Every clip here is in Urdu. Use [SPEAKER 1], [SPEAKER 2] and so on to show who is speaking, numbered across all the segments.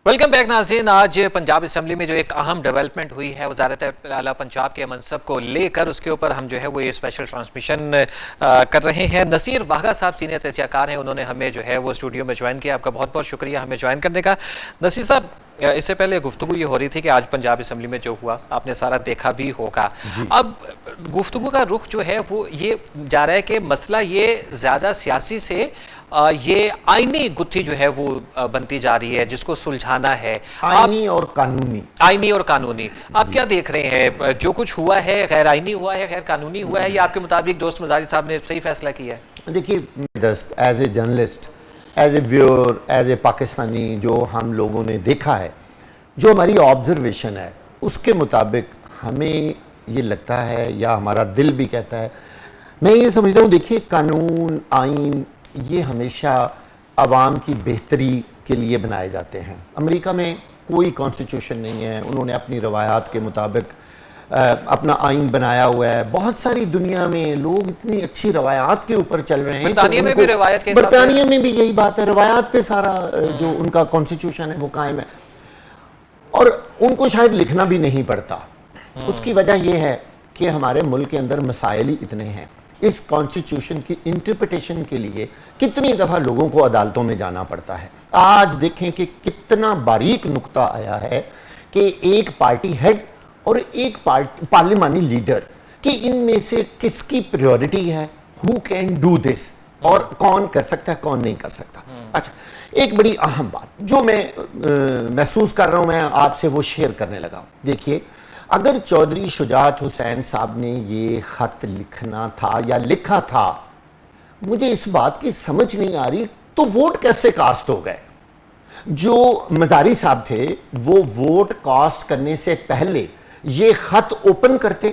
[SPEAKER 1] ویلکم بیک ناظرین. آج پنجاب اسمبلی میں جو ایک اہم ڈیولپمنٹ ہوئی ہے وزارت اعلیٰ پنجاب کے منصب کو لے کر، اس کے اوپر ہم جو ہے وہ یہ اسپیشل ٹرانسمیشن کر رہے ہیں. نصیر واغہ صاحب سینئر تجزیہ کار ہیں، انہوں نے ہمیں جو ہے وہ اسٹوڈیو میں جوائن کیا. آپ کا بہت بہت شکریہ ہمیں جوائن کرنے کا. نصیر صاحب، اس سے پہلے گفتگو یہ ہو رہی تھی کہ آج پنجاب اسمبلی میں جو ہوا آپ نے سارا دیکھا بھی ہوگا. اب گفتگو کا رخ جو ہے وہ یہ جا رہا ہے کہ مسئلہ یہ زیادہ سیاسی سے یہ آئینی گتھی جو ہے وہ بنتی جا رہی ہے، جس کو سلجھانا ہے.
[SPEAKER 2] آئینی اور قانونی.
[SPEAKER 1] آپ کیا دیکھ رہے ہیں؟ جو کچھ ہوا ہے غیر آئینی ہوا ہے، غیر قانونی ہوا ہے، یا آپ کے مطابق دوست مزاری صاحب نے صحیح فیصلہ کیا ہے؟
[SPEAKER 2] دیکھیے as a journalist, as a viewer, as a Pakistani, جو ہم لوگوں نے دیکھا ہے، جو ہماری آبزرویشن ہے، اس کے مطابق ہمیں یہ لگتا ہے یا ہمارا دل بھی کہتا ہے. میں یہ سمجھتا ہوں، دیکھیے قانون، آئین یہ ہمیشہ عوام کی بہتری کے لیے بنائے جاتے ہیں. امریکہ میں کوئی کانسٹیٹیوشن نہیں ہے، انہوں نے اپنی روایات کے مطابق اپنا آئین بنایا ہوا ہے. بہت ساری دنیا میں لوگ اتنی اچھی روایات کے اوپر چل رہے ہیں.
[SPEAKER 1] برطانیہ میں بھی روایت کے حساب سے،
[SPEAKER 2] برطانیہ میں بھی یہی بات ہے، روایات پہ سارا جو ان کا کانسٹیٹیوشن ہے وہ قائم ہے، اور ان کو شاید لکھنا بھی نہیں پڑتا. اس کی وجہ یہ ہے کہ ہمارے ملک کے اندر مسائل ہی اتنے ہیں. اس کانسٹیٹیوشن کی انٹرپریٹیشن کے لیے کتنی دفعہ لوگوں کو عدالتوں میں جانا پڑتا ہے. آج دیکھیں کہ کتنا باریک نقطہ آیا ہے کہ ایک پارٹی ہیڈ اور ایک پارلیمانی لیڈر، کہ ان میں سے کس کی پریورٹی ہے، who can do this، اور کون کر سکتا ہے کون نہیں کر سکتا. اچھا، ایک بڑی اہم بات جو میں محسوس کر رہا ہوں، میں آپ سے وہ شیئر کرنے لگا ہوں. دیکھیے، اگر چودھری شجاعت حسین صاحب نے یہ خط لکھنا تھا یا لکھا تھا، مجھے اس بات کی سمجھ نہیں آ رہی تو ووٹ کیسے کاسٹ ہو گئے؟ جو مزاری صاحب تھے وہ ووٹ کاسٹ کرنے سے پہلے یہ خط اوپن کرتے،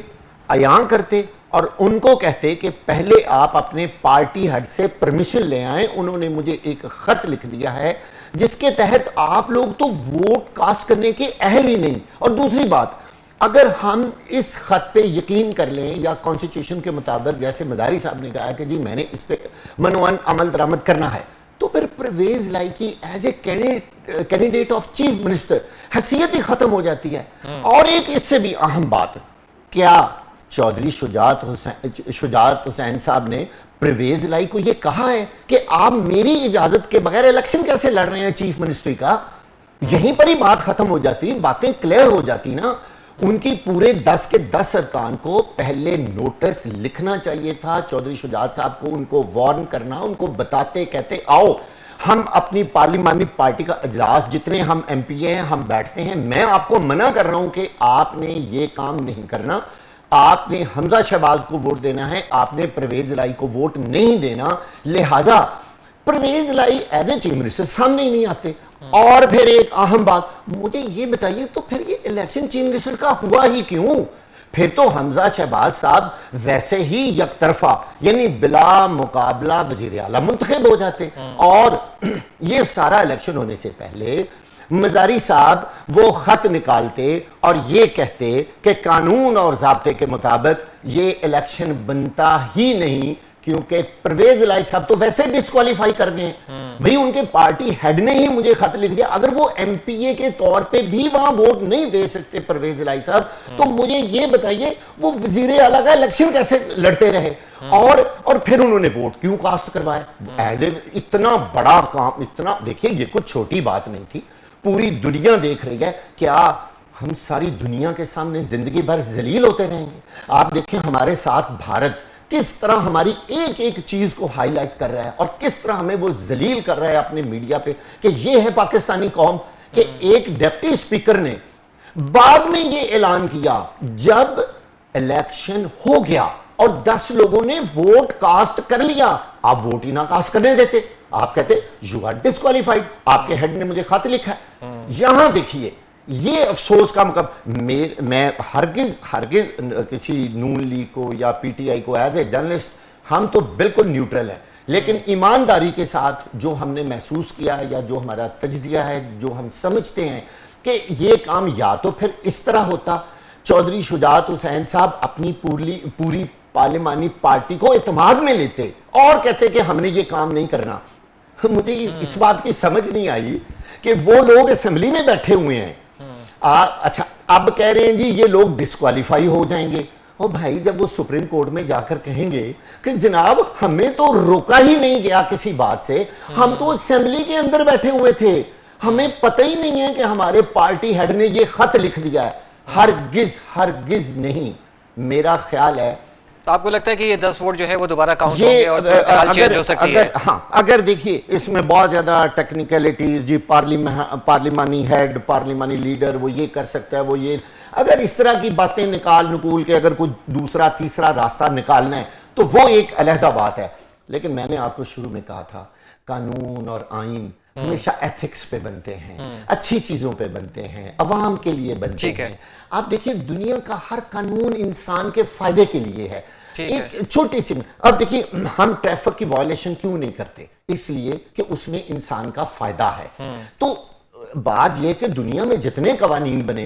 [SPEAKER 2] عیاں کرتے، اور ان کو کہتے کہ پہلے آپ اپنے پارٹی ہیڈ سے پرمیشن لے آئیں. انہوں نے مجھے ایک خط لکھ دیا ہے جس کے تحت آپ لوگ تو ووٹ کاسٹ کرنے کے اہل ہی نہیں. اور دوسری بات، اگر ہم اس خط پہ یقین کر لیں یا کانسٹیٹیوشن کے مطابق جیسے مزاری صاحب نے کہا کہ جی میں نے اس پہ منوان عمل درآمد کرنا ہے، تو پھر پرویز لائی کی as a candidate of chief minister حیثیت ہی ختم ہو جاتی ہے. اور ایک اس سے بھی اہم بات، کیا چودھری شجاعت حسین صاحب نے پرویز لائی کو یہ کہا ہے کہ آپ میری اجازت کے بغیر الیکشن کیسے لڑ رہے ہیں چیف منسٹری کا؟ یہیں پر ہی بات ختم ہو جاتی، باتیں کلیئر ہو جاتی نا. ان کی پورے 10 کے 10 ارکان کو پہلے نوٹس لکھنا چاہیے تھا چودھری شجاعت صاحب کو، ان کو وارن کرنا، ان کو بتاتے، کہتے آؤ ہم اپنی پارلیمانی پارٹی کا اجلاس جتنے ہم ایم پی اے ہیں ہم بیٹھتے ہیں، میں آپ کو منع کر رہا ہوں کہ آپ نے یہ کام نہیں کرنا. آپ نے حمزہ شہباز کو ووٹ دینا ہے، آپ نے پرویز لائی کو ووٹ نہیں دینا. لہٰذا پرویز لائی ایز اے چیف منسٹر سامنے ہی نہیں آتے. اور پھر ایک اہم بات، مجھے یہ بتائیے تو پھر یہ الیکشن چیف منسٹر کا ہوا ہی کیوں؟ پھر تو حمزہ شہباز صاحب ویسے ہی یک طرفہ یعنی بلا مقابلہ وزیر اعلیٰ منتخب ہو جاتے. اور یہ سارا الیکشن ہونے سے پہلے مزاری صاحب وہ خط نکالتے اور یہ کہتے کہ قانون اور ضابطے کے مطابق یہ الیکشن بنتا ہی نہیں، کیونکہ پرویز لائی صاحب تو ویسے ڈسکوالیفائی کر گئے. بھئی ان کے پارٹی ہیڈ نے ہی مجھے خط لکھ دیا، اگر وہ ایم پی اے کے طور پہ بھی وہاں ووٹ نہیں دے سکتے پرویز لائی صاحب، تو مجھے یہ بتائیے وہ وزیر اعلیٰ کا الیکشن کیسے لڑتے رہے؟ اور پھر انہوں نے ووٹ کیوں کاسٹ کروایا؟ ایز اے اتنا بڑا کام، اتنا دیکھیے یہ کچھ چھوٹی بات نہیں تھی. پوری دنیا دیکھ رہی ہے. کیا ہم ساری دنیا کے سامنے زندگی بھر ذلیل ہوتے رہیں گے؟ آپ دیکھیں ہمارے ساتھ بھارت کس طرح ہماری ایک ایک چیز کو ہائی لائٹ کر رہا ہے، اور کس طرح ہمیں وہ ذلیل کر رہا ہے اپنے میڈیا پہ کہ یہ ہے پاکستانی قوم. کہ ایک ڈپٹی اسپیکر نے بعد میں یہ اعلان کیا جب الیکشن ہو گیا اور 10 لوگوں نے ووٹ کاسٹ کر لیا، آپ ووٹ ہی نہ کاسٹ کرنے دیتے، آپ کہتے یو آر ڈسکوالیفائڈ، آپ کے ہیڈ نے مجھے خط لکھا ہے. یہاں دیکھیے یہ افسوس کا میں ہرگز کسی نون لیگ کو یا پی ٹی آئی کو ایز اے جرنلسٹ ہم تو بالکل نیوٹرل ہیں، لیکن ایمانداری کے ساتھ جو ہم نے محسوس کیا یا جو ہمارا تجزیہ ہے، جو ہم سمجھتے ہیں کہ یہ کام یا تو پھر اس طرح ہوتا، چودھری شجاعت حسین صاحب اپنی پوری پارلیمانی پارٹی کو اعتماد میں لیتے اور کہتے کہ ہم نے یہ کام نہیں کرنا. مجھے اس بات کی سمجھ نہیں آئی کہ وہ لوگ اسمبلی میں بیٹھے ہوئے ہیں. اچھا اب کہہ رہے ہیں جی یہ لوگ ڈسکوالیفائی ہو جائیں گے. اور بھائی جب وہ سپریم کورٹ میں جا کر کہیں گے کہ جناب ہمیں تو روکا ہی نہیں گیا کسی بات سے, ہم تو اسمبلی کے اندر بیٹھے ہوئے تھے, ہمیں پتہ ہی نہیں ہے کہ ہمارے پارٹی ہیڈ نے یہ خط لکھ دیا ہے. ہرگز نہیں. میرا خیال ہے
[SPEAKER 1] تو آپ کو لگتا ہے کہ یہ 10 ووٹ جو ہے وہ دوبارہ کاؤنٹ ہوں گے اور صورتحال چینج ہو سکتی ہے؟
[SPEAKER 2] ہاں اگر دیکھیے اس میں بہت زیادہ ٹیکنیکلٹیز, جی پارلیمانی ہیڈ, پارلیمانی لیڈر وہ یہ کر سکتا ہے, وہ یہ, اگر اس طرح کی باتیں نکول کے اگر کوئی دوسرا تیسرا راستہ نکالنا ہے تو وہ ایک علیحدہ بات ہے. لیکن میں نے آپ کو شروع میں کہا تھا قانون اور آئین ہمیشہ ایتھکس پہ بنتے ہیں, اچھی چیزوں پہ بنتے ہیں, عوام کے لیے بنتے ہیں. آپ دیکھیں دنیا کا ہر قانون انسان کے فائدے کے لیے ہے. ایک چھوٹی سی, اب دیکھیے ہم ٹریفک کی وائلیشن کیوں نہیں کرتے؟ اس لیے کہ اس میں انسان کا فائدہ ہے. تو بات یہ کہ دنیا میں جتنے قوانین بنے,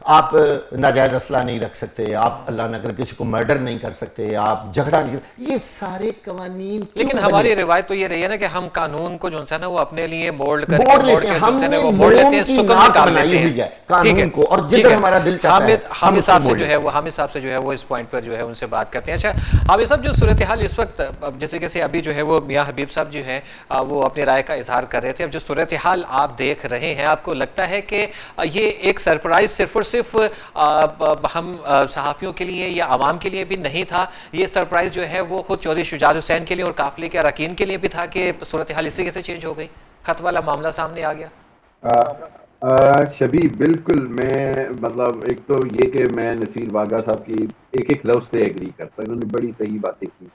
[SPEAKER 2] آپ ناجائز اسلحہ نہیں رکھ سکتے, آپ اللہ نہ کرے کسی کو مرڈر نہیں کر سکتے, آپ جھگڑا نہیں کر, یہ سارے قوانین.
[SPEAKER 1] لیکن ہماری روایت تو یہ رہی ہے نا کہ ہم قانون کو جو ہے نا وہ اپنے لیے مولڈ کر
[SPEAKER 2] کے لیتے ہیں, ہم نے مولون کی ناک بنائی ہوئی ہے قانون کو, اور جدھر ہمارا دل چاہتا ہے
[SPEAKER 1] حامد صاحب سے جو ہے وہ وہ اس پوائنٹ پر جو ہے ان سے بات کرتے ہیں. اچھا حامد صاحب, جو صورتحال اس وقت جس طریقے سے ابھی جو ہے وہ میاں حبیب صاحب جو ہیں وہ اپنی رائے کا اظہار کر رہے تھے, اب جو صورتحال آپ دیکھ رہے ہیں آپ کو لگتا ہے کہ یہ ایک سرپرائز صرف اور صرف ہم صحافیوں کے لیے یا عوام کے لیے بھی نہیں تھا, یہ سرپرائز جو ہے وہ خود چودھری شجاعت حسین کے لیے اور قافلے کے اراکین کے لیے بھی تھا کہ صورتحال اس طریقے سے چینج ہو گئی, خط والا معاملہ سامنے آ گیا؟
[SPEAKER 3] شبی بالکل, میں مطلب ایک تو یہ کہ میں نصیر واگا صاحب کی ایک لفظ سے ایگری کرتا ہوں, انہوں نے بڑی صحیح باتیں کی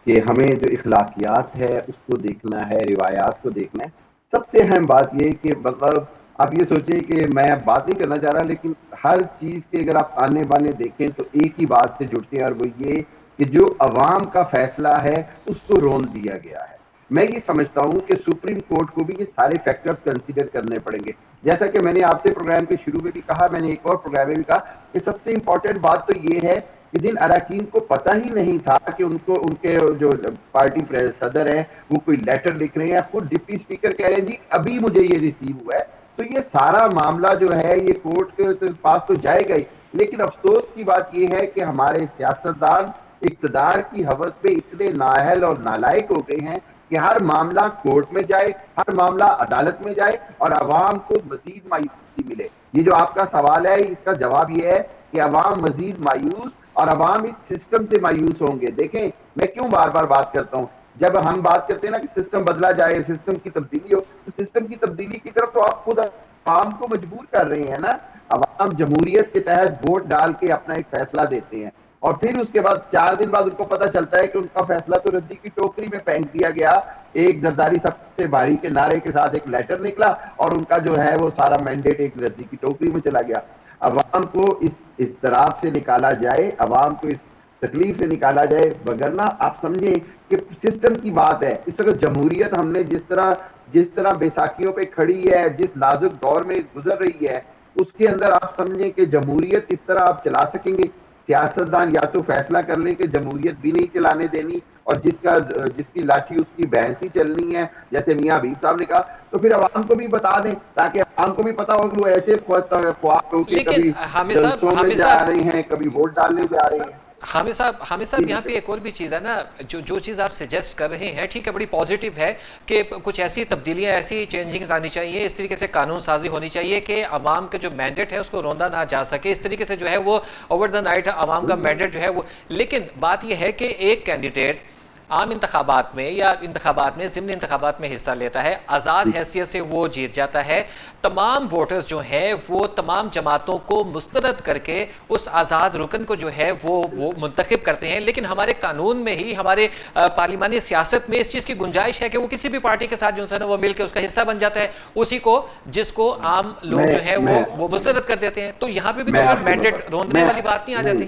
[SPEAKER 3] کہ ہمیں جو اخلاقیات ہے اس کو دیکھنا ہے, روایات کو دیکھنا ہے. سب سے اہم بات یہ کہ مطلب آپ یہ سوچیں کہ میں بات نہیں کرنا چاہ رہا, لیکن ہر چیز کے اگر آپ آنے بانے دیکھیں تو ایک ہی بات سے جڑتے ہیں, اور وہ یہ کہ جو عوام کا فیصلہ ہے اس کو رون دیا گیا ہے. میں یہ سمجھتا ہوں کہ سپریم کورٹ کو بھی یہ سارے فیکٹرز کنسیڈر کرنے پڑیں گے. جیسا کہ میں نے آپ سے پروگرام کے شروع میں بھی کہا, میں نے ایک اور پروگرام میں بھی کہا کہ سب سے امپورٹنٹ بات تو یہ ہے کہ جن اراکین کو پتہ ہی نہیں تھا کہ ان کے جو پارٹی صدر ہیں وہ کوئی لیٹر لکھ رہے ہیں, خود ڈپٹی اسپیکر کہہ رہے ہیں جی ابھی مجھے یہ ریسیو ہوا ہے, تو یہ سارا معاملہ جو ہے یہ کورٹ کے پاس تو جائے گا ہی. لیکن افسوس کی بات یہ ہے کہ ہمارے سیاستدان اقتدار کی ہوس پہ اتنے نااہل اور نالائق ہو گئے ہیں کہ ہر معاملہ کورٹ میں جائے, ہر معاملہ عدالت میں جائے اور عوام کو مزید مایوسی ملے. یہ جو آپ کا سوال ہے اس کا جواب یہ ہے کہ عوام مزید مایوس اور عوام اس سسٹم سے مایوس ہوں گے. دیکھیں میں کیوں بار بار بات کرتا ہوں, جب ہم بات کرتے ہیں نا کہ سسٹم بدلا جائے, سسٹم کی تبدیلی ہو, تو سسٹم کی تبدیلی کی طرف تو آپ خود عوام کو مجبور کر رہے ہیں نا. عوام جمہوریت کے تحت ووٹ ڈال کے اپنا ایک فیصلہ دیتے ہیں اور پھر اس کے بعد 4 دن بعد ان کو پتہ چلتا ہے کہ ان کا فیصلہ تو ردی کی ٹوکری میں پھینک دیا گیا. ایک زرداری سب سے بھاری کے نعرے کے ساتھ ایک لیٹر نکلا اور ان کا جو ہے وہ سارا مینڈیٹ ایک ردی کی ٹوکری میں چلا گیا. عوام کو اس اضطراب سے نکالا جائے, عوام کو اس تکلیف سے نکالا جائے, وگرنہ آپ سمجھیں کہ سسٹم کی بات ہے. اس وقت جمہوریت ہم نے جس طرح بیساکھیوں پہ کھڑی ہے, جس نازک دور میں گزر رہی ہے, اس کے اندر آپ سمجھیں کہ جمہوریت اس طرح آپ چلا سکیں گے. سیاستدان یا تو فیصلہ کر لیں کہ جمہوریت بھی نہیں چلانے دینی اور جس کی لاٹھی اس کی بھینس ہی چلنی ہے, جیسے میاں حبیب صاحب نے کہا, تو پھر عوام کو بھی بتا دیں تاکہ عوام کو بھی پتا ہو کہ وہ ایسے خواب ہو کے کبھی جلسوں میں جا رہے ہیں, کبھی ووٹ ڈالنے جا رہے ہیں.
[SPEAKER 1] حامد صاحب یہاں پہ ایک اور بھی چیز ہے نا, جو چیز آپ سجیسٹ کر رہے ہیں ٹھیک ہے, بڑی پازیٹیو ہے کہ کچھ ایسی تبدیلیاں, ایسی چینجنگز آنی چاہیے, اس طریقے سے قانون سازی ہونی چاہیے کہ عوام کا جو مینڈیٹ ہے اس کو روندا نہ جا سکے, اس طریقے سے جو ہے وہ اوور دا نائٹ عوام کا مینڈیٹ جو ہے وہ. لیکن بات یہ ہے کہ ایک کینڈیڈیٹ عام انتخابات میں یا انتخابات میں ضمنی انتخابات میں حصہ لیتا ہے, آزاد حیثیت سے وہ جیت جاتا ہے, تمام ووٹرز جو ہیں وہ تمام جماعتوں کو مسترد کر کے اس آزاد رکن کو جو ہے وہ منتخب کرتے ہیں. لیکن ہمارے قانون میں ہی, ہمارے پارلیمانی سیاست میں اس چیز کی گنجائش ہے کہ وہ کسی بھی پارٹی کے ساتھ جو ہے نا وہ مل کے اس کا حصہ بن جاتا ہے, اسی کو جس کو عام لوگ جو ہے وہ مسترد کر دیتے ہیں. تو یہاں پہ بھی تو مینڈیٹ روندنے والی بات نہیں آ جاتی؟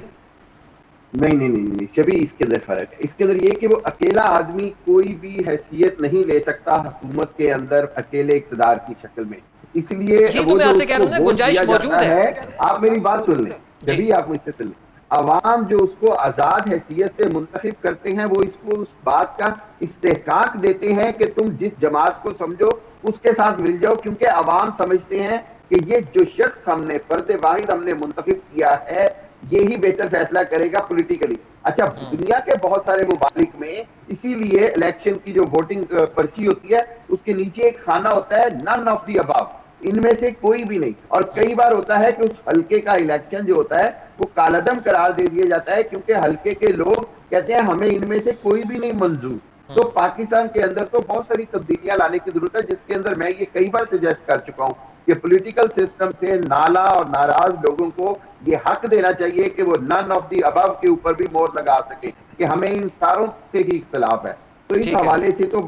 [SPEAKER 3] نہیں شبی, اس کے اندر فرق ہے. اس کے اندر یہ کہ وہ اکیلا آدمی کوئی بھی حیثیت نہیں لے سکتا حکومت کے اندر اکیلے اقتدار کی شکل میں, اس لیے وہ جو گنجائش موجود ہے. آپ میری بات سن لیں, جبھی آپ مجھ سے سن لیں, عوام جو اس کو آزاد حیثیت سے منتخب کرتے ہیں وہ اس کو اس بات کا استحقاق دیتے ہیں کہ تم جس جماعت کو سمجھو اس کے ساتھ مل جاؤ، کیونکہ عوام سمجھتے ہیں کہ یہ جو شخص ہم نے فرد واحد ہم نے منتخب کیا ہے یہی بہتر فیصلہ کرے گا پولیٹیکلی. اچھا دنیا کے بہت سارے ممالک میں اسی لیے الیکشن کی جو ووٹنگ پرچی ہوتی ہے اس کے نیچے ایک خانہ ہوتا ہے نن آف دی ابو، ان میں سے کوئی بھی نہیں. اور کئی بار ہوتا ہے کہ اس حلقے کا الیکشن جو ہوتا ہے وہ کالعدم قرار دے دیا جاتا ہے کیونکہ حلقے کے لوگ کہتے ہیں ہمیں ان میں سے کوئی بھی نہیں منظور. تو پاکستان کے اندر تو بہت ساری تبدیلیاں لانے کی ضرورت ہے، جس کے اندر میں یہ کئی بار سجیسٹ کر چکا ہوں کہ پولیٹیکل سسٹم سے نالا اور ناراض لوگوں کو یہ حق دینا چاہیے کہ وہ نن آف دی ابو کے اوپر بھی مور لگا سکے کہ ہمیں ان ساروں سے ہی اختلاف ہے. تو اس حوالے سے تو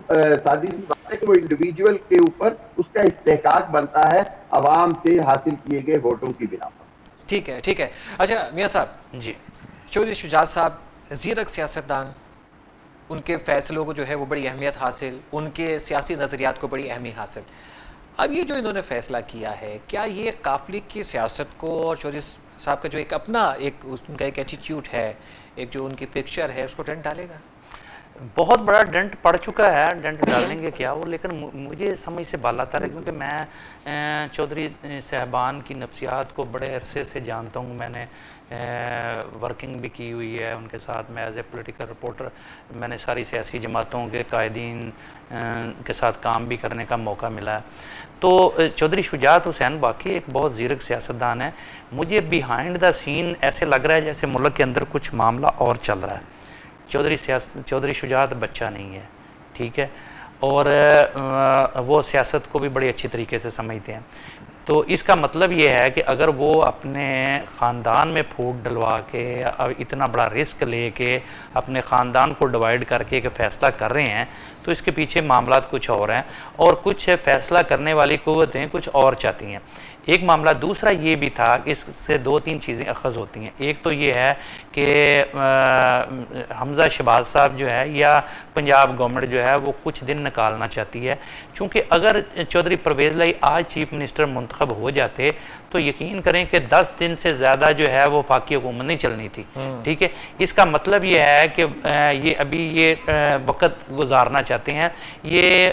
[SPEAKER 3] سادی سی بات ہے کہ وہ انڈیویجول کے اوپر اس کا استحقاق بنتا ہے عوام سے حاصل کیے گئے ووٹوں کی بنا پر.
[SPEAKER 1] ٹھیک ہے ٹھیک ہے. اچھا میاں صاحب جی، چودھری شجاعت صاحب زیرک سیاستدان، ان کے فیصلوں کو جو ہے وہ بڑی اہمیت حاصل، ان کے سیاسی نظریات کو بڑی اہمیت حاصل. اب یہ جو انہوں نے فیصلہ کیا ہے کیا یہ قافلے کی سیاست کو اور چودھری صاحب کا جو ایک اپنا ایک ان کا ایک ایٹیٹیوڈ ہے، ایک جو ان کی پکچر ہے، اس کو ڈنٹ ڈالے گا؟
[SPEAKER 4] بہت بڑا ڈنٹ پڑ چکا ہے. ڈنٹ ڈالیں گے کیا وہ، لیکن مجھے سمجھ سے بالاتر ہے کیونکہ میں چودھری صاحبان کی نفسیات کو بڑے عرصے سے جانتا ہوں. میں نے ورکنگ بھی کی ہوئی ہے ان کے ساتھ. میں ایز اے پولیٹیکل رپورٹر میں نے ساری سیاسی جماعتوں کے قائدین کے ساتھ کام بھی کرنے کا موقع ملا ہے. تو چودھری شجاعت حسین واقعی ایک بہت زیرک سیاستدان ہے. مجھے بیہائنڈ دا سین ایسے لگ رہا ہے جیسے ملک کے اندر کچھ معاملہ اور چل رہا ہے. چودھری شجاعت بچہ نہیں ہے، ٹھیک ہے، اور وہ سیاست کو بھی بڑی اچھی طریقے سے سمجھتے ہیں. تو اس کا مطلب یہ ہے کہ اگر وہ اپنے خاندان میں پھوٹ ڈلوا کے اتنا بڑا رسک لے کے اپنے خاندان کو ڈیوائیڈ کر کے ایک فیصلہ کر رہے ہیں تو اس کے پیچھے معاملات کچھ اور ہیں، اور کچھ فیصلہ کرنے والی قوتیں کچھ اور چاہتی ہیں. ایک معاملہ دوسرا یہ بھی تھا کہ اس سے دو تین چیزیں اخذ ہوتی ہیں. ایک تو یہ ہے کہ حمزہ شہباز صاحب جو ہے یا پنجاب گورنمنٹ جو ہے وہ کچھ دن نکالنا چاہتی ہے، چونکہ اگر چودھری پرویز لائی آج چیف منسٹر منتخب ہو جاتے تو یقین کریں کہ 10 دن سے زیادہ جو ہے وہ وفاقی حکومت نہیں چلنی تھی. ٹھیک ہے، اس کا مطلب یہ ہے کہ یہ ابھی یہ وقت گزارنا چاہتے ہیں. یہ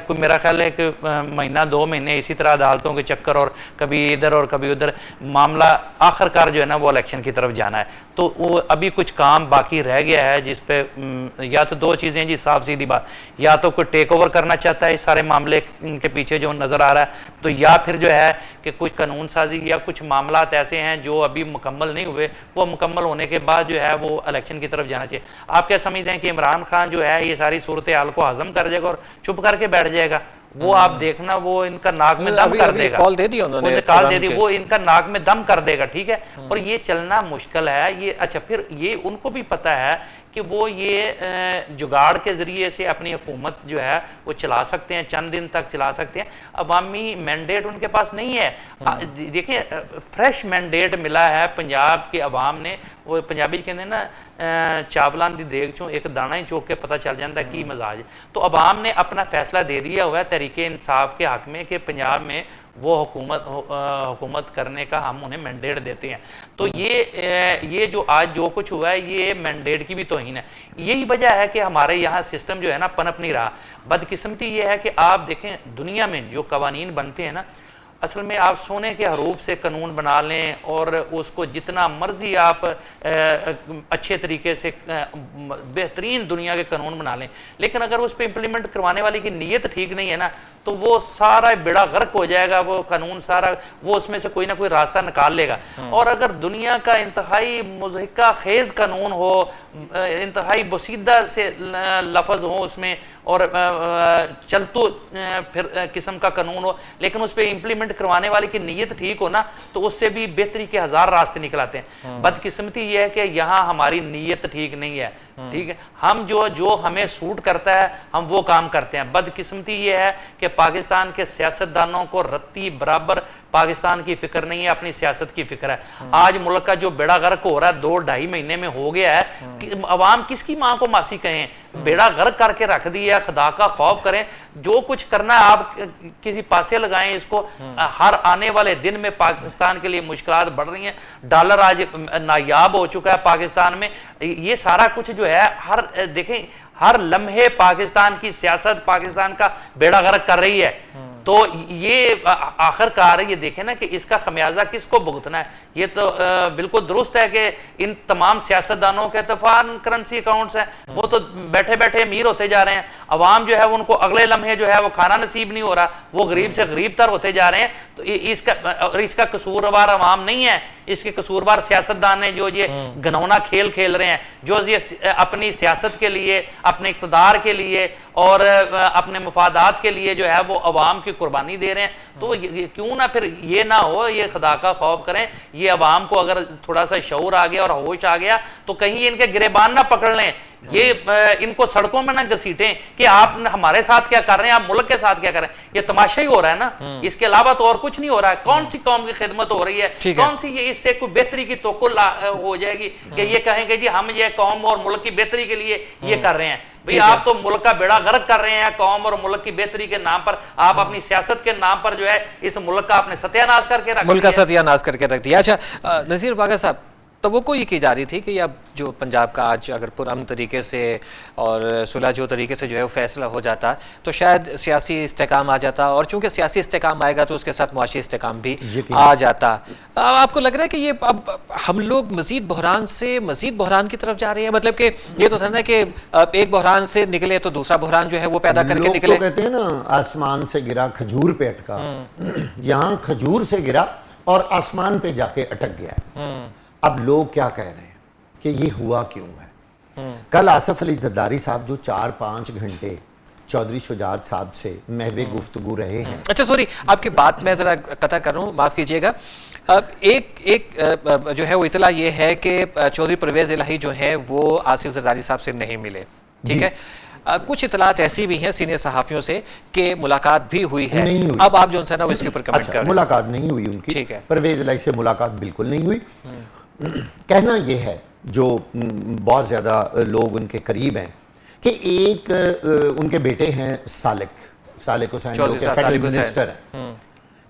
[SPEAKER 4] کوئی میرا خیال ہے کہ مہینہ 2 مہینے اسی طرح عدالتوں کے چکر اور کبھی ادھر اور کبھی ادھر معاملہ آخر کار جو ہے نا وہ الیکشن کی طرف جانا ہے. تو وہ ابھی کچھ کام باقی رہ گیا ہے جس پہ یا تو دو چیزیں جی صاف سیدھی بات، یا تو کوئی ٹیک اوور کرنا چاہتا ہے اس سارے معاملے کے پیچھے جو نظر آ رہا ہے، تو یا پھر جو ہے کہ کچھ قانون سازی یا کچھ معاملات ایسے ہیں جو ابھی مکمل نہیں ہوئے، وہ مکمل ہونے کے بعد جو ہے وہ الیکشن کی طرف جانا چاہیے. آپ کیا سمجھتے ہیں کہ عمران خان جو ہے یہ ساری صورتحال کو ہضم کر جائے گا اور چپ کر کے بیٹھ جائے گا؟ وہ آپ دیکھنا وہ ان کا ناک میں دم کر دے گا.
[SPEAKER 1] کال دے دی انہوں نے،
[SPEAKER 4] کال دے دی، وہ ان کا ناک میں دم کر دے گا. ٹھیک ہے، اور یہ چلنا مشکل ہے. یہ اچھا پھر یہ ان کو بھی پتہ ہے کہ وہ یہ جگاڑ کے ذریعے سے اپنی حکومت جو ہے وہ چلا سکتے ہیں، چند دن تک چلا سکتے ہیں. عوامی مینڈیٹ ان کے پاس نہیں ہے. دیکھیں فریش مینڈیٹ ملا ہے پنجاب کے عوام نے. وہ پنجابی کہتے ہیں نا چاولان دی دیکھ چوں ایک دانہ ہی چوک کے پتہ چل جاتا ہے کی مزاج. تو عوام نے اپنا فیصلہ دے دیا ہوا ہے تحریک انصاف کے حق میں کہ پنجاب میں وہ حکومت کرنے کا ہم انہیں مینڈیٹ دیتے ہیں. تو یہ جو آج جو کچھ ہوا ہے یہ مینڈیٹ کی بھی توہین ہے. یہی وجہ ہے کہ ہمارے یہاں سسٹم جو ہے نا پنپ نہیں رہا. بدقسمتی یہ ہے کہ آپ دیکھیں دنیا میں جو قوانین بنتے ہیں نا، اصل میں آپ سونے کے حروف سے قانون بنا لیں اور اس کو جتنا مرضی آپ اچھے طریقے سے بہترین دنیا کے قانون بنا لیں، لیکن اگر اس پہ امپلیمنٹ کروانے والی کی نیت ٹھیک نہیں ہے نا تو وہ سارا بیڑا غرق ہو جائے گا. وہ قانون سارا وہ اس میں سے کوئی نہ کوئی راستہ نکال لے گا. اور اگر دنیا کا انتہائی مضحکہ خیز قانون ہو، انتہائی بسیدہ سے لفظ ہو اس میں اور چلتو پھر قسم کا قانون ہو، لیکن اس پہ امپلیمنٹ کروانے والے کی نیت ٹھیک ہو نا تو اس سے بھی بہتری کے 1000 راستے نکل آتے ہیں. بدقسمتی یہ ہے کہ یہاں ہماری نیت ٹھیک نہیں ہے. ٹھیک ہے، ہم جو ہمیں سوٹ کرتا ہے ہم وہ کام کرتے ہیں. بدقسمتی یہ ہے کہ پاکستان کے سیاستدانوں کو رتی برابر پاکستان کی فکر نہیں ہے، اپنی سیاست کی فکر ہے. آج ملک کا جو بیڑا غرق ہو رہا ہے 2-2.5 مہینے میں ہو گیا ہے، عوام کس کی ماں کو ماسی کہیں؟ بیڑا غرق کر کے رکھ دیا. خدا کا خوف کریں، جو کچھ کرنا ہے آپ کسی پاسے لگائیں اس کو. ہر آنے والے دن میں پاکستان کے لیے مشکلات بڑھ رہی ہیں. ڈالر آج نایاب ہو چکا ہے پاکستان میں. یہ سارا کچھ جو ہے دیکھیں ہر لمحے پاکستان کی سیاست پاکستان کا بیڑا غرق کر رہی ہے. تو یہ آخر کار یہ دیکھیں نا کہ اس کا خمیازہ کس کو بھگتنا ہے. یہ تو بالکل درست ہے کہ ان تمام سیاستدانوں کے فارن کرنسی اکاؤنٹس ہیں، وہ تو بیٹھے بیٹھے امیر ہوتے جا رہے ہیں. عوام جو ہے ان کو اگلے لمحے جو ہے وہ کھانا نصیب نہیں ہو رہا، وہ غریب سے غریب تر ہوتے جا رہے ہیں. تو اس کا قصوروار عوام نہیں ہے، اس کے قصوروار سیاستدان ہیں جو یہ گھنونا کھیل کھیل رہے ہیں، جو یہ اپنی سیاست کے لیے، اپنے اقتدار کے لیے اور اپنے مفادات کے لیے جو ہے وہ عوام کی قربانی دے رہے ہیں. تو کیوں نہ پھر یہ نہ ہو، یہ خدا کا خوف کریں. یہ عوام کو اگر تھوڑا سا شعور آ گیا اور ہوش آ گیا تو کہیں ان کے گریبان نہ پکڑ لیں، یہ ان کو سڑکوں میں نہ گھسیٹیں کہ آپ ہمارے ساتھ کیا کر رہے ہیں، آپ ملک کے ساتھ کیا کر رہے ہیں. یہ تماشا ہی ہو رہا ہے نا، اس کے علاوہ تو اور کچھ نہیں ہو رہا ہے. کون سی قوم کی خدمت ہو رہی ہے، کون سی یہ اس سے کوئی بہتری کی توقع ہو جائے گی کہ یہ کہیں گے جی ہم یہ قوم اور ملک کی بہتری کے لیے یہ کر رہے ہیں. بھئی آپ تو ملک کا بیڑا غرق کر رہے ہیں. قوم اور ملک کی بہتری کے نام پر آپ اپنی سیاست کے نام پر جو ہے اس ملک کا اپنے ستیہ ناز کر کے رکھ دیا.
[SPEAKER 1] ملک کا ستیہ ناز کر کے رکھ دیا. اچھا نذیر باغا صاحب، توقع یہ کی جا رہی تھی کہ اب جو پنجاب کا آج اگر پرامن طریقے سے اور صلح جو طریقے سے جو ہے وہ فیصلہ ہو جاتا تو شاید سیاسی استحکام آ جاتا، اور چونکہ سیاسی استحکام آئے گا تو اس کے ساتھ معاشی استحکام بھی آ جاتا. آپ کو لگ رہا ہے کہ یہ اب ہم لوگ مزید بحران سے مزید بحران کی طرف جا رہے ہیں؟ مطلب کہ یہ تو تھا نا کہ ایک بحران سے نکلے تو دوسرا بحران جو ہے وہ پیدا کر کے نکلے.
[SPEAKER 2] لوگ تو کہتے ہیں نا آسمان سے گرا کھجور پہ اٹکا، یہاں کھجور سے گرا اور آسمان پہ جا کے اٹک گیا ہے. اب لوگ کیا کہہ رہے ہیں کہ یہ ہوا کیوں ہے؟ کل آصف علی زرداری صاحب جو 4-5 گھنٹے چودھری شجاعت صاحب سے محو گفتگو رہے ہیں.
[SPEAKER 1] اچھا سوری، آپ کی بات میں ذرا قطع کر رہا ہوں، معاف کیجئے گا. ایک جو ہے وہ اطلاع یہ ہے کہ چودھری پرویز الہی جو ہیں وہ آصف زرداری صاحب سے نہیں ملے، ٹھیک ہے. کچھ اطلاعات ایسی بھی ہیں سینئر صحافیوں سے کہ ملاقات بھی ہوئی ہے. اب آپ جو ہے نا اس کے اوپر کمنٹ کر رہے ہیں.
[SPEAKER 2] ملاقات نہیں ہوئی ان کی، پرویز الہی سے ملاقات بالکل نہیں ہوئی. کہنا یہ ہے جو بہت زیادہ لوگ ان کے قریب ہیں کہ ایک ان کے بیٹے ہیں سالک حسین جو کہ فیڈرل منسٹر ہیں.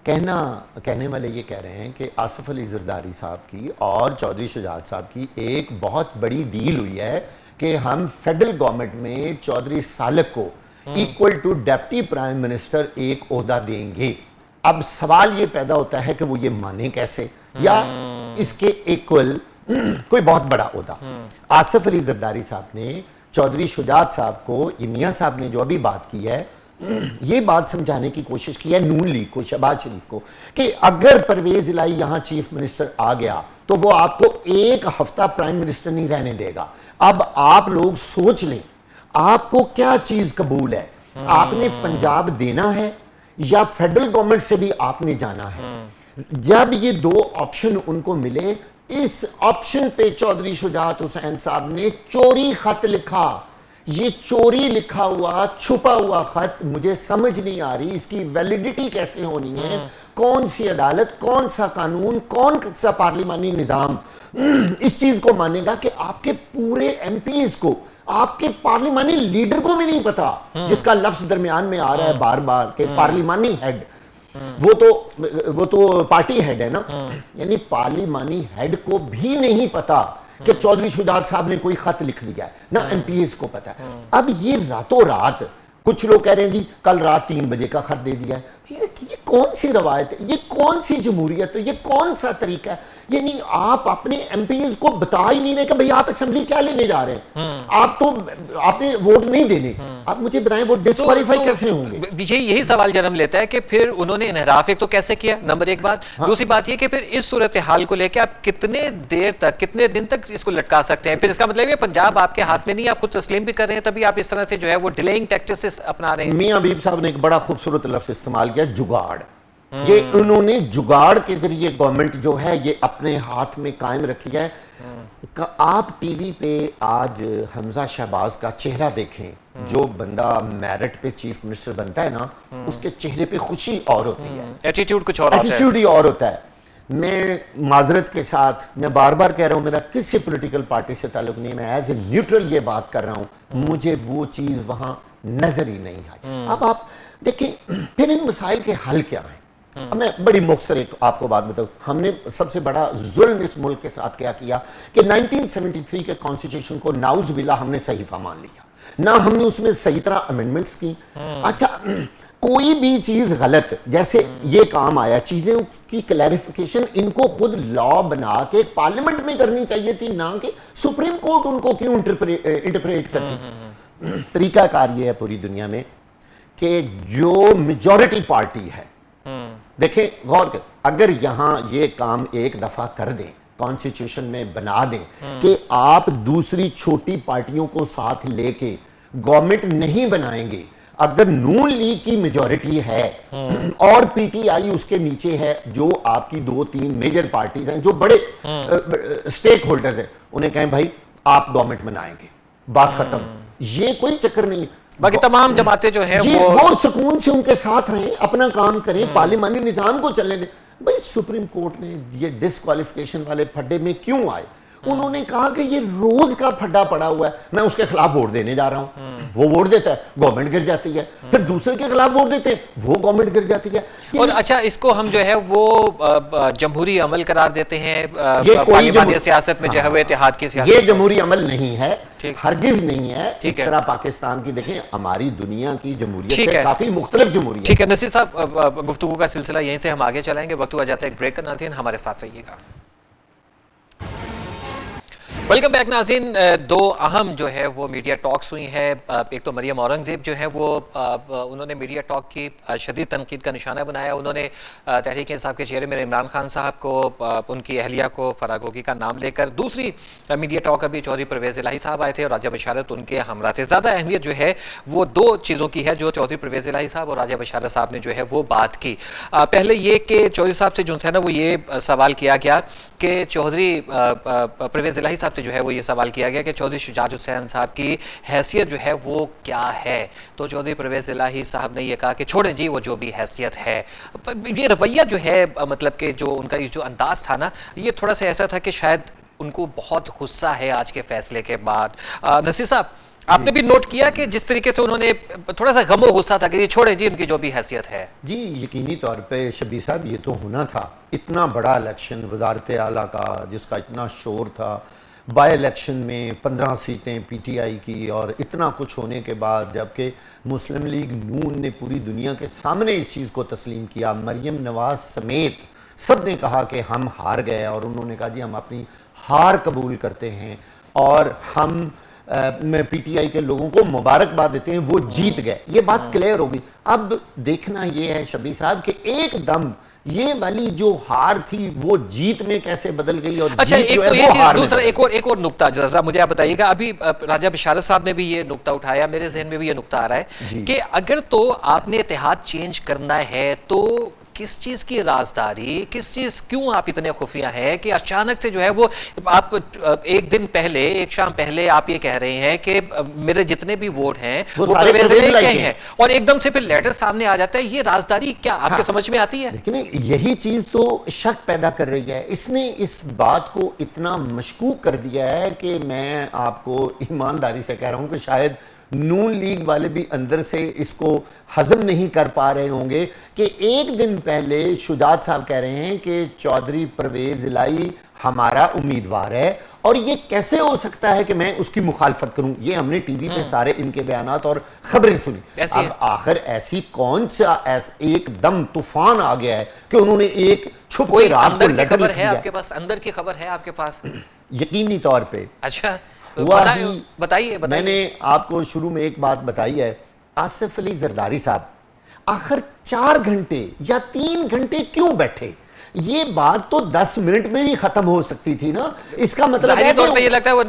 [SPEAKER 2] کہنے والے یہ کہہ رہے ہیں کہ آصف علی زرداری صاحب کی اور چودھری شجاعت صاحب کی ایک بہت بڑی ڈیل ہوئی ہے کہ ہم فیڈرل گورنمنٹ میں چودھری سالک کو equal to deputy prime minister ایک عہدہ دیں گے. اب سوال یہ پیدا ہوتا ہے کہ وہ یہ مانے کیسے، یا اس کے ایکول کوئی بہت بڑا عہدہ. آصف علی زرداری صاحب نے چودھری شجاعت صاحب کو، میاں صاحب نے جو ابھی بات کی ہے، یہ بات سمجھانے کی کوشش کی ہے نون لیگ کو، شہباز شریف کو، کہ اگر پرویز الہی یہاں چیف منسٹر آ گیا تو وہ آپ کو ایک ہفتہ پرائم منسٹر نہیں رہنے دے گا. اب آپ لوگ سوچ لیں آپ کو کیا چیز قبول ہے، آپ نے پنجاب دینا ہے یا فیڈرل گورنمنٹ سے بھی آپ نے جانا ہے. جب یہ دو آپشن ان کو ملے، اس آپشن پہ چودھری شجاعت حسین صاحب نے چوری خط لکھا. یہ چوری لکھا ہوا چھپا ہوا خط مجھے سمجھ نہیں آ رہی اس کی ویلیڈیٹی کیسے ہونی ہے. کون سی عدالت، کون سا قانون، کون سا پارلیمانی نظام اس چیز کو مانے گا کہ آپ کے پورے ایم پیز کو، آپ کے پارلیمانی لیڈر کو بھی نہیں پتا، جس کا لفظ درمیان میں آ رہا ہے بار بار کہ پارلیمانی ہیڈ، وہ تو پارٹی ہیڈ ہے نا، یعنی پارلیمانی ہیڈ کو بھی نہیں پتا کہ چودھری شجاعت صاحب نے کوئی خط لکھ دیا ہے، نہ ایم پی ایز کو پتا ہے. اب یہ راتوں رات، کچھ لوگ کہہ رہے ہیں جی کل رات 3 بجے کا خط دے دیا ہے. یہ کون سی روایت ہے، یہ کون سی جمہوریت ہے، یہ کون سا طریقہ ہے؟ یعنی آپ اپنے ایم پی ایز کو بتا ہی نہیں رہے کہ بھئی آپ اسمبلی کیا لینے جا رہے ہیں. آپ نے ووٹ نہیں دینے، آپ مجھے بتائیں وہ ڈسکوالیفائی کیسے ہوں گے؟
[SPEAKER 1] یہی سوال جنم لیتا ہے کہ پھر انہوں نے انحراف ایک تو کیسے کیا، نمبر ایک بات. دوسری بات یہ کہ پھر اس صورتحال کو لے کے آپ کتنے دیر تک، کتنے دن تک اس کو لٹکا سکتے ہیں؟ پھر اس کا مطلب ہے پنجاب آپ کے ہاتھ میں نہیں، آپ خود تسلیم بھی کر رہے ہیں، تبھی آپ اس طرح سے جو ہے وہ ڈیلیئنگ ٹیکٹکس اپنا رہے ہیں.
[SPEAKER 2] میاں حبیب صاحب نے ایک بڑا خوبصورت لفظ استعمال کیا، جگاڑ. یہ انہوں نے جگاڑ کے ذریعے گورنمنٹ جو ہے یہ اپنے ہاتھ میں قائم رکھی ہے. آپ ٹی وی پہ آج حمزہ شہباز کا چہرہ دیکھیں، جو بندہ میرٹ پہ چیف منسٹر بنتا ہے نا، اس کے چہرے پہ خوشی اور ہوتی ہے،
[SPEAKER 1] ایٹیٹیوڈ کچھ اور ہوتا ہے.
[SPEAKER 2] ایٹیٹیوڈ ہی اور ہوتا ہے. میں معذرت کے ساتھ میں بار بار کہہ رہا ہوں، میرا کسی پولیٹیکل پارٹی سے تعلق نہیں، میں ایز اے نیوٹرل یہ بات کر رہا ہوں، مجھے وہ چیز وہاں نظر ہی نہیں آئی. اب آپ دیکھیں پھر ان مسائل کے حل کیا ہیں. میں بڑی مختصر ایک آپ کو بات بتاؤں، ہم نے سب سے بڑا ظلم اس ملک کے ساتھ کیا کہ 1973 کے کانسٹیٹیوشن کو ناؤز باللہ ہم نے صحیفہ مان لیا، نہ ہم نے اس میں صحیح طرح امینڈمنٹس کی. اچھا کوئی بھی چیز غلط جیسے یہ کام آیا، چیزیں کی کلیریفیکیشن ان کو خود لا بنا کے پارلیمنٹ میں کرنی چاہیے تھی، نہ کہ سپریم کورٹ ان کو کیوں انٹرپریٹ کرتی. طریقہ کار یہ ہے پوری دنیا میں کہ جو میجورٹی پارٹی ہے، دیکھیں غور کر، اگر یہاں یہ کام ایک دفعہ کر دیں، کانسٹیٹیوشن میں بنا دیں کہ آپ دوسری چھوٹی پارٹیوں کو ساتھ لے کے گورنمنٹ نہیں بنائیں گے، اگر نون لیگ کی میجورٹی ہے اور پی ٹی آئی اس کے نیچے ہے، جو آپ کی 2-3 میجر پارٹیز ہیں جو بڑے سٹیک ہولڈرز ہیں، انہیں کہیں بھائی آپ گورنمنٹ بنائیں گے، بات ختم. یہ کوئی چکر نہیں.
[SPEAKER 1] باقی تمام جماعتیں جو ہیں
[SPEAKER 2] جی وہ سکون سے ان کے ساتھ رہیں، اپنا کام کریں، پارلیمانی نظام کو چلنے دیں. بھئی سپریم کورٹ نے یہ ڈسکوالیفیکیشن والے پھڈے میں کیوں آئے؟ انہوں نے کہا کہ یہ روز کا پھڈا پڑا ہوا ہے، میں اس کے خلاف ووٹ دینے جا رہا ہوں. وہ ووٹ دیتا ہے، گورنمنٹ گر جاتی ہے. پھر دوسرے کے خلاف ووٹ دیتے ہیں، وہ گورنمنٹ گر جاتی ہے.
[SPEAKER 1] اور اچھا اس کو ہم جو ہے وہ جمہوری عمل قرار دیتے ہیں، پارلیمانی سیاست میں جو ہے وہ اتحاد کی سیاست.
[SPEAKER 2] یہ جمہوری عمل نہیں ہے، ہرگز نہیں ہے. اس طرح پاکستان کی دیکھیں، ہماری دنیا کی جمہوریت سے کافی مختلف جمہوریت.
[SPEAKER 1] ٹھیک ہے نصیر صاحب، گفتگو کا سلسلہ یہیں سے ہم آگے چلائیں گے. وقت ہوا جاتا ہے ایک بریک کا. ناظرین ہمارے ساتھ رہیے گا. ویلکم بیک ناظرین. دو اہم جو ہے وہ میڈیا ٹاکس ہوئی ہیں. ایک تو مریم اورنگزیب جو ہے وہ انہوں نے میڈیا ٹاک کی شدید تنقید کا نشانہ بنایا. انہوں نے تحریک انصاف کے چہرے میں عمران خان صاحب کو، ان کی اہلیہ کو فراگوگی کا نام لے کر. دوسری میڈیا ٹاک ابھی چودھری پرویز الہی صاحب آئے تھے اور راجہ بشارت ان کے ہمراہ تھے. زیادہ اہمیت جو ہے وہ دو چیزوں کی ہے جو چودھری پرویز الہی صاحب اور راجہ بشارت صاحب نے جو ہے وہ بات کی. پہلے یہ کہ چودھری صاحب سے جو ہے نا وہ یہ سوال کیا گیا کہ چودھری پرویز الہی صاحب سے جو ہے وہ یہ سوال کیا گیا کہ چودھری شجاعت حسین صاحب کی حیثیت جو ہے وہ کیا ہے. تو چودھری پرویز الہی صاحب نے یہ کہا کہ چھوڑیں جی وہ جو بھی حیثیت ہے. یہ رویہ جو ہے مطلب کہ جو ان کا جو انداز تھا نا، یہ تھوڑا سا ایسا تھا کہ شاید ان کو بہت غصہ ہے آج کے فیصلے کے بعد. نصیر صاحب آپ نے بھی نوٹ کیا کہ جس طریقے سے انہوں نے تھوڑا سا غم و غصہ تھا کہ یہ چھوڑیں جی ان کی جو بھی حیثیت ہے.
[SPEAKER 2] جی یقینی طور پہ شبیر صاحب یہ تو ہونا تھا. اتنا بڑا الیکشن وزارت اعلیٰ کا جس کا اتنا شور تھا، بائی الیکشن میں 15 سیٹیں پی ٹی آئی کی، اور اتنا کچھ ہونے کے بعد جبکہ مسلم لیگ نون نے پوری دنیا کے سامنے اس چیز کو تسلیم کیا، مریم نواز سمیت سب نے کہا کہ ہم ہار گئے، اور انہوں نے کہا جی ہم اپنی ہار قبول کرتے ہیں اور ہم پی ٹی آئی کے لوگوں کو مبارکباد دیتے ہیں، وہ جیت گئے. یہ بات کلیئر ہوگی. اب دیکھنا یہ ہے شبیر صاحب کہ ایک دم یہ والی جو ہار تھی وہ جیت میں کیسے بدل گئی، اور
[SPEAKER 1] اچھا
[SPEAKER 2] جیت
[SPEAKER 1] ایک
[SPEAKER 2] جو
[SPEAKER 1] تو
[SPEAKER 2] ہے
[SPEAKER 1] یہ
[SPEAKER 2] وہ
[SPEAKER 1] چیز،
[SPEAKER 2] ہار میں
[SPEAKER 1] دوسرا
[SPEAKER 2] بدل
[SPEAKER 1] ایک اور نقطہ ذرا مجھے آپ بتائیے گا. ابھی راجہ بشارت صاحب نے بھی یہ نقطہ اٹھایا، میرے ذہن میں بھی یہ نقطہ آ رہا ہے کہ اگر تو آپ نے اتحاد چینج کرنا ہے تو کس چیز کی رازداری، کس چیز، کیوں آپ اتنے خفیہ ہیں کہ اچانک سے جو ہے وہ آپ ایک دن پہلے، ایک شام پہلے آپ یہ کہہ رہے ہیں کہ میرے جتنے بھی ووٹ ہیں وہ پرویز الہی کے ہیں، اور ایک دم سے پھر لیٹر سامنے آ جاتا ہے. یہ رازداری کیا آپ کے سمجھ میں آتی ہے؟
[SPEAKER 2] لیکن یہی چیز تو شک پیدا کر رہی ہے. اس نے اس بات کو اتنا مشکوک کر دیا ہے کہ میں آپ کو ایمانداری سے کہہ رہا ہوں کہ شاید نون لیگ والے بھی اندر سے اس کو ہضم نہیں کر پا رہے ہوں گے کہ ایک دن پہلے شجاعت صاحب کہہ رہے ہیں کہ چودھری پرویز الہی ہمارا امیدوار ہے، اور یہ کیسے ہو سکتا ہے کہ میں اس کی مخالفت کروں. یہ ہم نے ٹی وی پہ سارے ان کے بیانات اور خبریں سنی. اب آخر ایسی کون سا ایک دم طوفان آ گیا ہے کہ انہوں نے ایک چھپ کے رات کو لیٹر لکھ دیا.
[SPEAKER 1] آپ کے پاس اندر کی خبر ہے آپ کے پاس؟
[SPEAKER 2] یقینی طور پہ.
[SPEAKER 1] اچھا
[SPEAKER 2] بتائیے. میں نے آپ کو شروع میں ایک بات بتائی ہے، آصف علی زرداری صاحب آخر 4 گھنٹے یا 3 گھنٹے کیوں بیٹھے؟ یہ بات تو 10 منٹ میں بھی ختم ہو سکتی تھی نا. اس کا مطلب ہے
[SPEAKER 1] کہ یہ لگتا ہے وہ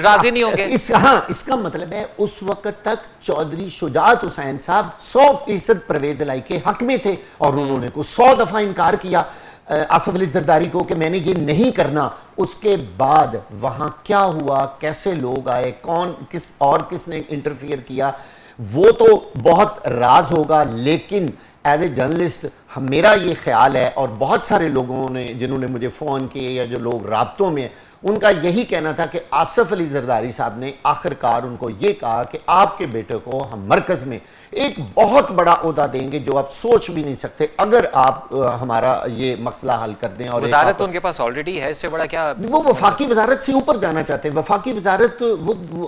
[SPEAKER 1] راضی نہیں ہوں گے.
[SPEAKER 2] ہاں اس کا مطلب ہے اس وقت تک چودھری شجاعت حسین صاحب 100% پرویز الہی کے حق میں تھے، اور انہوں نے کو 100 دفعہ انکار کیا آصف علی زرداری کو کہ میں نے یہ نہیں کرنا. اس کے بعد وہاں کیا ہوا، کیسے لوگ آئے، کون کس نے انٹرفیئر کیا، وہ تو بہت راز ہوگا. لیکن ایز اے جرنلسٹ میرا یہ خیال ہے، اور بہت سارے لوگوں نے جنہوں نے مجھے فون کیے یا جو لوگ رابطوں میں، ان کا یہی کہنا تھا کہ آصف علی زرداری صاحب نے آخر کار ان کو یہ کہا کہ آپ کے بیٹے کو ہم مرکز میں ایک بہت بڑا عہدہ دیں گے جو آپ سوچ بھی نہیں سکتے اگر آپ ہمارا یہ مسئلہ حل کر دیں. اور
[SPEAKER 1] وزارت تو ان کے پاس آلریڈی ہے، اس سے بڑا کیا؟
[SPEAKER 2] وہ وفاقی وزارت سے اوپر جانا چاہتے ہیں. وفاقی وزارت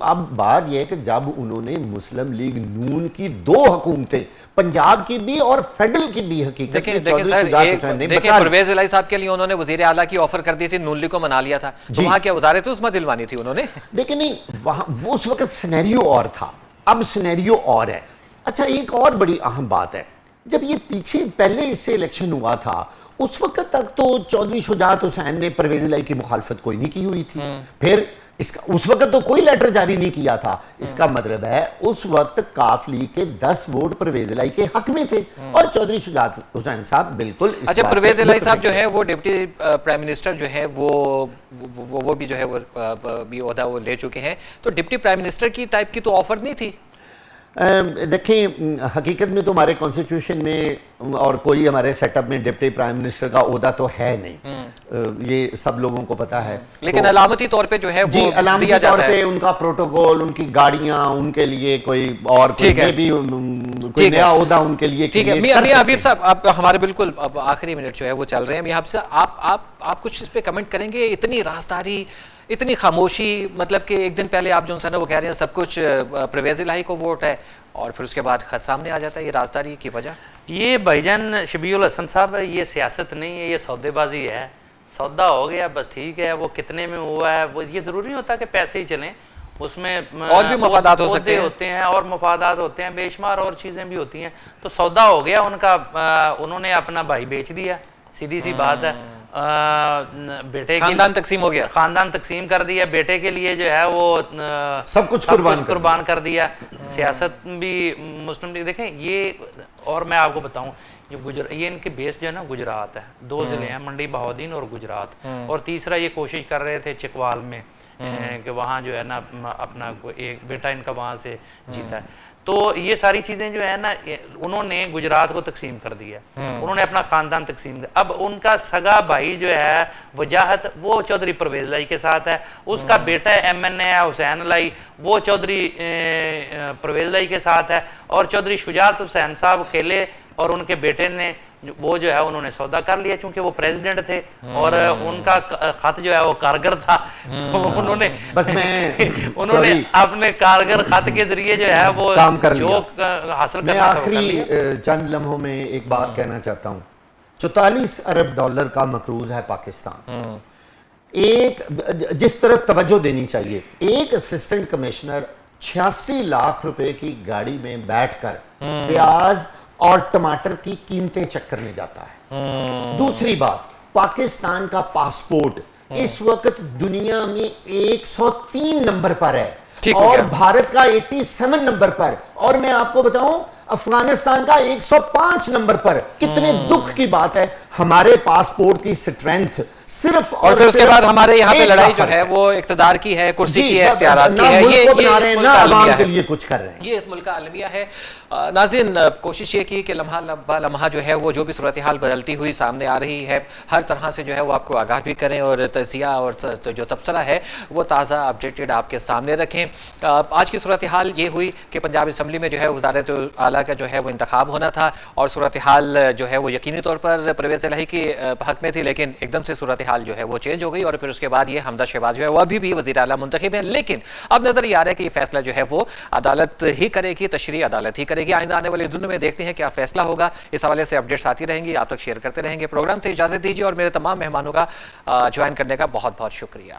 [SPEAKER 2] اب بات یہ ہے کہ جب انہوں نے مسلم لیگ نون کی 2 حکومتیں، پنجاب کی بھی اور فیڈرل کی بھی، حقیقت
[SPEAKER 1] دیکھیں سر، پرویز الہی صاحب کے لیے انہوں نے وزیر اعلیٰ کی آفر کر دی تھی، نون لیگ کو منا لیا تھا، تو وہاں کیا وزارت عظمیٰ دلوانی تھی انہوں نے؟
[SPEAKER 2] دیکھیں نہیں، وہاں اس وقت سینیریو اور تھا، اب سینیریو اور ہے. اچھا ایک اور بڑی اہم بات ہے، جب یہ پیچھے پہلے اس سے الیکشن ہوا تھا اس وقت تک تو چودھری شجاعت حسین نے پرویز الہی کی مخالفت کوئی نہیں کی ہوئی تھی. پھر اس وقت تو کوئی لیٹر جاری نہیں کیا تھا. اس کا مطلب ہے اس وقت کاف لیگ کے 10 ووٹ پرویز الہی کے حق میں تھے اور چودھری شجاعت حسین صاحب بالکل.
[SPEAKER 1] اچھا پرویز الہی صاحب جو ہے وہ ڈپٹی پرائم منسٹر جو ہے وہ بھی جو ہے وہ بھی عہدہ وہ لے چکے ہیں، تو ڈپٹی پرائم منسٹر کی ٹائپ کی تو آفر نہیں تھی؟
[SPEAKER 2] دیکھیں حقیقت میں تو ہمارے کانسٹیٹیوشن میں اور کوئی ہمارے سیٹ اپ میں ڈپٹی پرائم منسٹر کا عہدہ تو ہے نہیں، یہ سب لوگوں کو پتا ہے.
[SPEAKER 1] لیکن علامتی طور پہ جو ہے
[SPEAKER 2] جی علامتی طور پہ ان کا پروٹوکول، ان کی گاڑیاں، ان کے لیے کوئی اور کوئی نیا عہدہ ان کے لیے.
[SPEAKER 1] ٹھیک ہے میاں حبیب صاحب، آپ ہمارے بالکل اب آخری منٹ جو ہے وہ چل رہے ہیں. میاں حبیب صاحب آپ کچھ اس پہ کمنٹ کریں گے؟ اتنی رازداری، اتنی خاموشی، مطلب کہ ایک دن پہلے آپ جو ہے وہ کہہ رہے ہیں سب کچھ پرویز الہی کو ووٹ ہے اور پھر اس کے بعد خط سامنے آ جاتا ہے. یہ رازداری کی وجہ؟
[SPEAKER 4] یہ بھائی جان شبیع الحسن صاحب یہ سیاست نہیں ہے، یہ سودے بازی ہے. سودا ہو گیا بس ٹھیک ہے، وہ کتنے میں ہوا ہے، وہ یہ ضروری نہیں ہوتا کہ پیسے ہی چلیں، اس میں
[SPEAKER 1] اور بھی مفادات ہو سکتے
[SPEAKER 4] ہیں اور مفادات ہوتے ہیں، بے شمار اور چیزیں بھی ہوتی ہیں. تو سودا ہو گیا ان کا، انہوں نے اپنا بھائی بیچ دیا، سیدھی سی بات ہے. بیٹے
[SPEAKER 1] خاندان تقسیم ہو گیا،
[SPEAKER 4] خاندان تقسیم کر دیا، بیٹے کے لیے جو ہے وہ
[SPEAKER 2] سب کچھ
[SPEAKER 4] قربان کر دیا. سیاست بھی مسلم لیگ دیکھیں یہ، اور میں آپ کو بتاؤں یہ ان کے بیس جو ہے نا گجرات ہے، 2 ضلع ہیں، منڈی بہاؤدین اور گجرات، اور تیسرا یہ کوشش کر رہے تھے چکوال میں کہ وہاں جو ہے نا اپنا ایک بیٹا ان کا وہاں سے جیتا ہے. تو یہ ساری چیزیں جو ہے نا انہوں نے گجرات کو تقسیم کر دیا، انہوں نے اپنا خاندان تقسیم کر. اب ان کا سگا بھائی جو ہے وجاہت وہ چودھری پرویز الہی کے ساتھ ہے، اس کا بیٹا MNA ہے حسین الہی، وہ چودھری پرویز الہی کے ساتھ ہے، اور چودھری شجاعت حسین صاحب اکیلے اور ان کے بیٹے نے وہ جو ہے انہوں نے سودا کر لیا چونکہ وہ پریزیڈنٹ تھے اور ان کا خط جو ہے وہ کارگر تھا. انہوں نے اپنے کارگر خط کے ذریعے جو ہے وہ جو حاصل کرنا.
[SPEAKER 2] میں آخری چند لمحوں میں ایک بات کہنا چاہتا ہوں. 44 ارب ڈالر کا مقروض ہے پاکستان. ایک جس طرح توجہ دینی چاہیے، ایک اسسٹنٹ کمشنر 86 لاکھ روپے کی گاڑی میں بیٹھ کر پیاز اور ٹماٹر کی قیمتیں چیک کرنے جاتا ہے. دوسری بات، پاکستان کا پاسپورٹ اس وقت دنیا میں 103 نمبر پر ہے اور بھارت کا 87 نمبر پر، اور میں آپ کو بتاؤں افغانستان کا 105 نمبر پر. کتنے دکھ کی بات ہے. ہمارے پاسپورٹ کی سٹرینتھ صرف
[SPEAKER 1] اور پھر اس کے بعد ہمارے یہاں پہ لڑائی جو ہے وہ اقتدار کی ہے، کرسی کی ہے، اختیارات کی ہے.
[SPEAKER 2] یہ کچھ کر رہے ہیں،
[SPEAKER 1] یہ اس ملک کا المیہ ہے. ناظرین کوشش یہ کی کہ لمحہ لمحہ جو ہے وہ جو بھی صورتحال بدلتی ہوئی سامنے آ رہی ہے ہر طرح سے جو ہے وہ آپ کو آگاہ بھی کریں اور تجزیہ اور جو تبصرہ ہے وہ تازہ اپڈیٹڈ آپ کے سامنے رکھیں. آج کی صورتحال یہ ہوئی کہ پنجاب اسمبلی میں جو ہے وزارت اعلیٰ کا جو ہے وہ انتخاب ہونا تھا اور صورتحال جو ہے وہ یقینی طور پر پرویز الہی کے حق میں تھی، لیکن ایک دم سے صورتحال جو ہے وہ چینج ہو گئی اور پھر اس کے بعد یہ حمزہ شہباز جو ہے وہ ابھی بھی وزیر اعلیٰ منتخب ہیں. لیکن اب نظر یہ آ رہا ہے کہ یہ فیصلہ جو ہے وہ عدالت ہی کرے گی، تشریعی عدالت ہی کرے گی. آئندہ آنے والے دنوں میں دیکھتے ہیں کیا فیصلہ ہوگا. اس حوالے سے اپڈیٹس آتی رہیں گی، آپ تک شیئر کرتے رہیں گے. پروگرام سے اجازت دیجیے اور میرے تمام مہمانوں کا جوائن کرنے کا بہت بہت شکریہ.